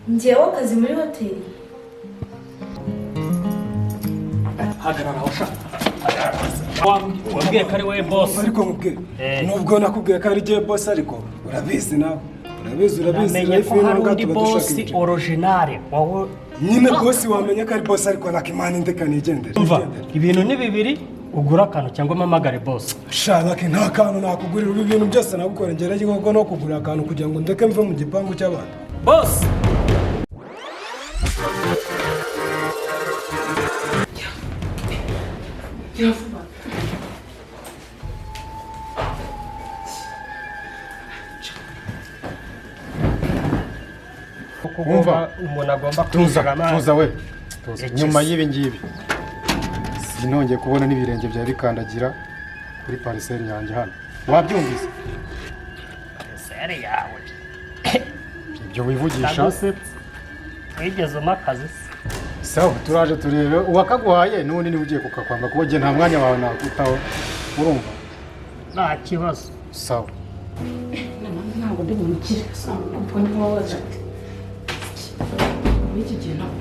njyewe akazi muri hoteli. hagarara aho ushaka. wambwiye ko ari wowe boss. ariko mubwire nubwo nakubwiye ko ari je boss ariko urabizi nawe urabizi namenye ko hari undi boss original wowe nyine boss wamenye ko ari boss ariko nakimana indekane igendera. umva ibintu ni bibiri ugura akantu cyangwa mamagare boss. Shanake nta kantu nakugurira ubu ibintu byose nagukora ngerage koko no kugura akantu kugira ngo ndeke mve mu gipangu cy'abandi. Boss Umva umuntu agomba tuza we nyuma y'ibi ngibi sinongeye kubona n'ibirenge bya bikandagira kuri parcelle yanjye hano wabyumvise sere yawe ibyo wivugisha wigeze umakazi sawa turaje turebe uwakaguhaye n'ubundi niba ugiye kukakwanga kuko nta mwanya wawe nakwitaho urumva nta kibazo sawa ntabwo ndi bumukire kuko ni wowe wajate iki gihe ntabwo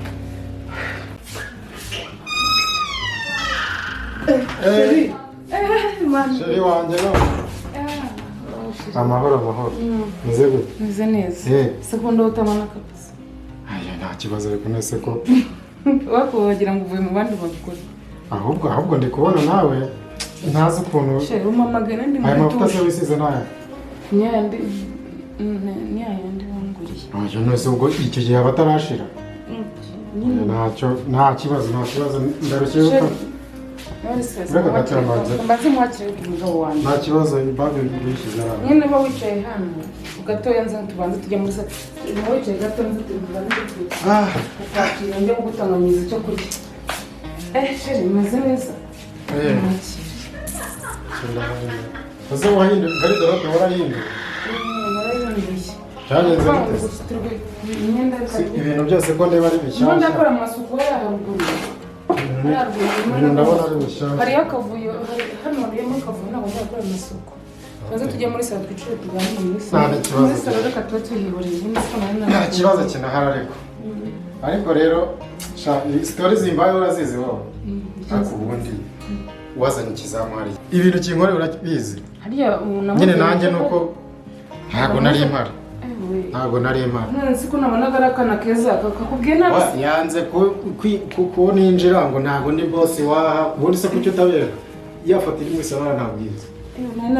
sheri wanjye no amahoro meze gute meze neza sekonda utabona kabisa aya nta kibazo ariko nese ko wagira ngo uvuye mu bandi bagore ahubwo ndi kubona nawe ntazi ukuntu sheri umamagana ndi aya mavuta se wisize naya nyandi wanguriye aya nese ubwo icyo gihe abatarashira nta kibazo ndarushye mbaze mwakire umugabo wanjye nta kibazo ibaga yishyize hano nyine uba wicaye hano gatoya nza tubanze tujya muri sale uba wicaye gatoya nza tubanze tukakira njya kugutanganyiriza icyo kurya sheri meze neza uze wahinduye ngari dorote warahinduye cyagenze gute ibintu byose ko ndeba ari bishyashya ndakora amasuku haruguru ndabona ari bishyashya hariyo akavuyo hano harimo akavuyo ntabwo ndakora amasuku tubanze tujya muri sale twicare tuganire muri sale reka tuba tuhihuriye nta kibazo kinahari ariko rero sitori zimbaye urazizi wowe ariko ubundi wazanye ikizamuhari ibintu kinkorera urabizi nyine nanjye nuko ntabwo nari impara none siko nabonaga ari akana keza kakubwiye nabi yanze ko ninjira ngo ntabwo ndi boss waha ubundi se kuki utabera yafata iri muri salon ntabwiza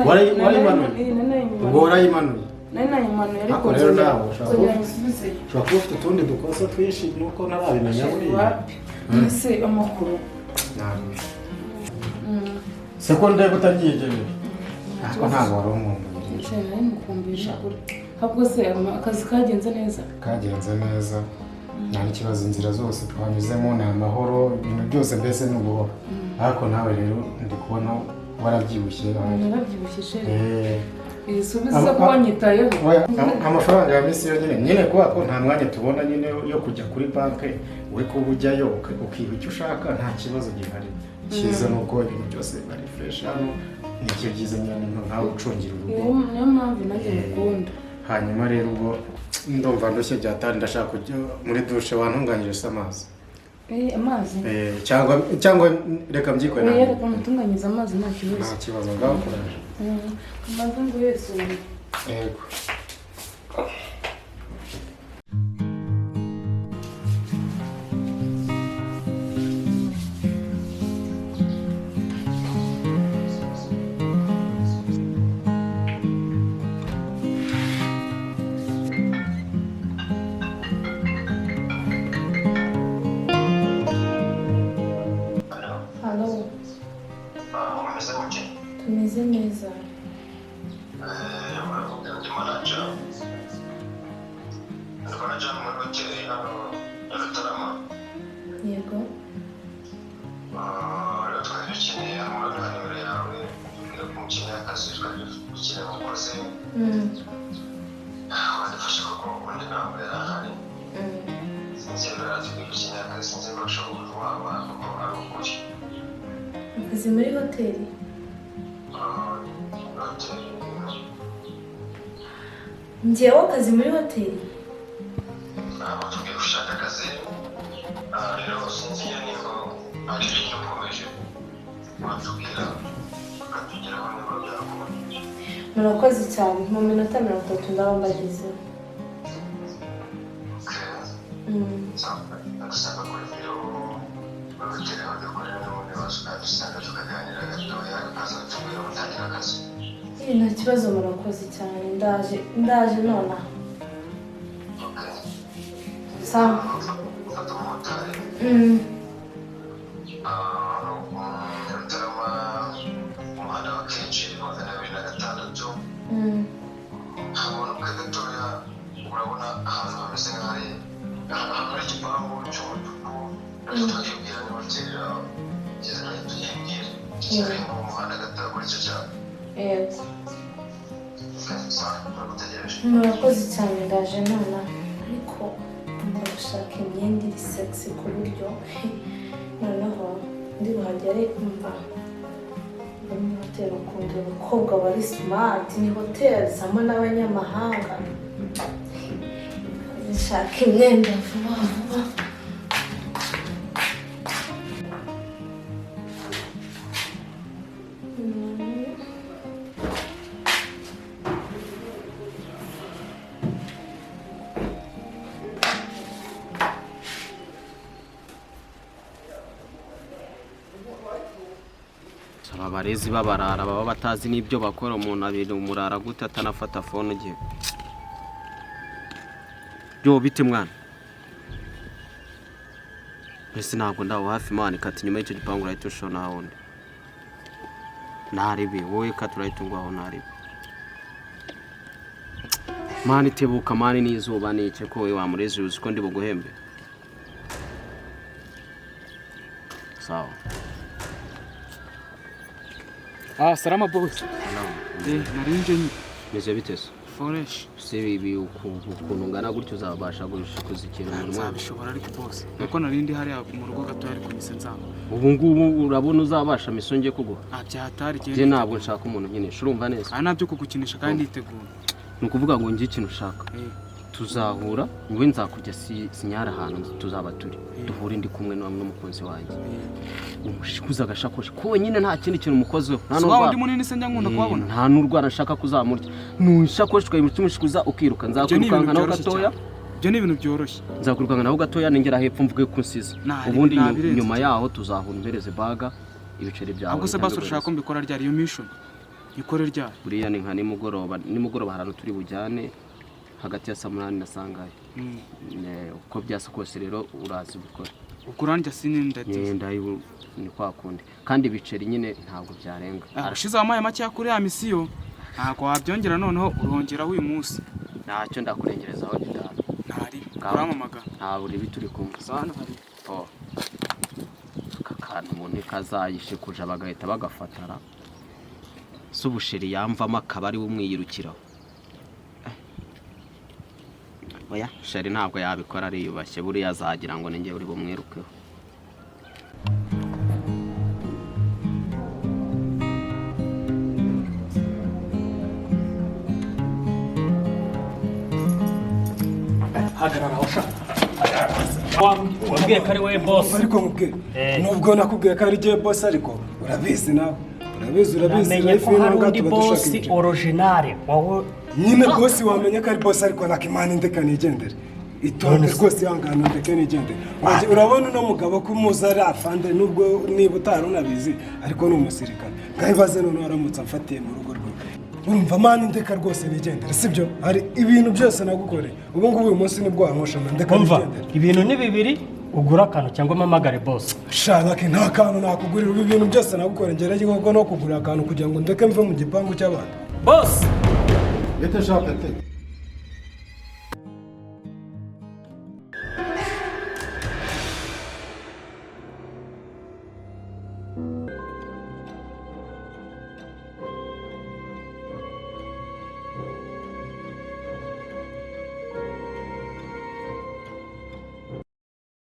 warayimanuye ubwo warayimanuye ariko rero nawe ushobora kuba ufite utundi dukosa twinshi nuko ntarabimenya buriya ese amakuru sekonde butanyiyegereje ariko ntabwo wari umuntu ahubwo se akazi kagenze neza nta n'ikibazo inzira zose twanyuzemo ni amahoro ibintu byose mbese ni ubuhoro ariko nawe rero ndi kubona warabyibushye isubiza ko wanyitayeho amafaranga ya misi yo nyine kubera ko nta mwanya tubona nyine yo kujya kuri banki we kuba ujyayo ukiha icyo ushaka nta kibazo gihari cyiza ni uko ibintu byose bari fureshi hano ni icyo byiza nyine nkawe ucungira urugo niyo mpamvu nanjye mukunda hanyuma rero ubwo ndumva ndushye byatari ndashaka kujya muri dushe wantunganyije se amazi amazi cyangwa reka mbyikore nawe reka mutunganyirize amazi nta kibazo ngaho kuraje amazi ngo yese yego tumeze neza yego rero twari dukeneye amabara nimero yawe umukeneye akazi twari dukeneye umukozi wadufasha kuko ubundi ntabwo yari ahari sinzi rero atubwira ukeneye akazi sinzi ko ushobora kuba kuko ari ukuri akazi muri hoteli njyewe akazi muri hoteli tugiye gushaka akazi rero sinzi niba hari ibintu ukomeje watubwira ukatugeraho niba byakunda. Murakoze cyane, mu minota 30 ndaba mbagezeho. Ndagusaba kuri video bagutera bagakorera n'ubundi basanga tukaganira gatoya ukaza tubwira utangira akazi. Nta kibazo, murakoze cyane, ndaje nona. Sawa. Fata umumotari. Rutarama umuhanda wa kenshi 206. Hamanuka gatoya urabona ahantu hameze nk'ahari hari igipangu cy'umutuku nacyo twakibwira niba kera kigeze nayo tuyibwira kigeze mu muhanda gatoya kuri icyo cyapa. Murakoze cyane, ndaje nona, ariko ngomba gushaka imyenda iri sexy ku buryo noneho ndi buhagere kumva muri hoteli ukunda abakobwa bari smart, ni hoteli zamo n'abanyamahanga. Nshaka imyenda vuba vuba. abarezi babarara baba batazi n'ibyo bakora, umuntu abiri umurara gute atanafata phone ugiye byo bite mwana. Ese ntabwo ndaho hafi mwana, kati nyuma y'icyo gipangu urahita ushona hawundi naribi wowe kati urahita ngwaho naribi mani. Tebuka mani, n'izuba n'icyo ko wowe wamurezi uzi ko ndi buguhembe. Sawa. Salama boss. Narinje ni. Meze bitese. Fresh. Se ibi ukuntu ngana gutyo uzabasha kuzikira umuntu mwana. Nzabishobora ariko boss. Nuko narindi hari mu rugo gato ari kumise nzaba. Ubu ngubu urabona uzabasha misonge kuguha. Byatari je. Je ntabwo nshaka umuntu nyine urumva neza. Nabyo kugukinisha kandi yitegura. Nukuvuga ngo ngi ikintu ushaka. Tuzahura ngwe nzakujya sinyara ahantu tuzaba turi duhure ndi kumwe n'umukozi wanjye. Umushikuza agashakoshi ko nyine nta kindi kintu umukozeho. Nta ndi munini se njya kubabona. Nta n'urwana nshaka kuzamurya. Nushakoshi twaye mushikuza ukiruka nzakwirukanka naho gatoya. Byo ni ibintu byoroshye. Nzakwirukanka naho gatoya ningera hepfo mvuge ko nsize. Ubundi nyuma yaho tuzahura imbereze baga ibiceri byawe. Ahubwo se basi urashaka ko mbikora ryari iyo mission? Ikore ryari? Buriya ni nka nimugoroba harano turi bujyane hagati ya Samunani na Sangaye. Uko byasa kose rero urazi gukora. Ukuranja sininde ndayi ni kwa kundi. Kandi biceri nyine ntabwo byarenga. Arashize amaye make yakuri ya misiyo. Ntabwo wabyongera noneho urongera uyu munsi. Ntacyo ndakurengerezaho gitano. Ntari. Uramamaga. Ntabwo uri bituri kumwe. Sana hari. Kakana umuntu kazayishe kuja bagahita bagafatara. Subusheri yamvamo akabari umwiyirukiraho. Oya, sheri ntabwo yabikora ari yubashye buriya azagira ngo ninge uri bumwirukeho. Hagarara usha. Wabwiye ko ari we boss. Ariko mubwiye. Nubwo nakubwiye ko ari je boss ariko urabizi nawe. Urabizi. Namenye ko hari undi boss original. Wawe nyine boss wamenye ko ari boss ariko nakimana ndeka nigendere. Itonde rwose yangana ndeke nigendere. Urabona no mugabo ko muzari afande nubwo niba utarunabizi ariko ni umusirikare. Ngahibaze none waramutse amfatiye mu rugo rwe. Urumva mani ndeka rwose nigendere sibyo? Hari ibintu byose nagukore. Ubu ngubu uyu munsi nibwo wankoshana ndeka nigendere. Ibintu ni bibiri ugura akantu cyangwa mamagare boss. Shaka ke nta kantu nakugurira ubu ibintu byose nagukore ngerage koko no kugura akantu kugira ngo ndeke mve mu gipangu cy'abandi. Boss. Leta shaka te.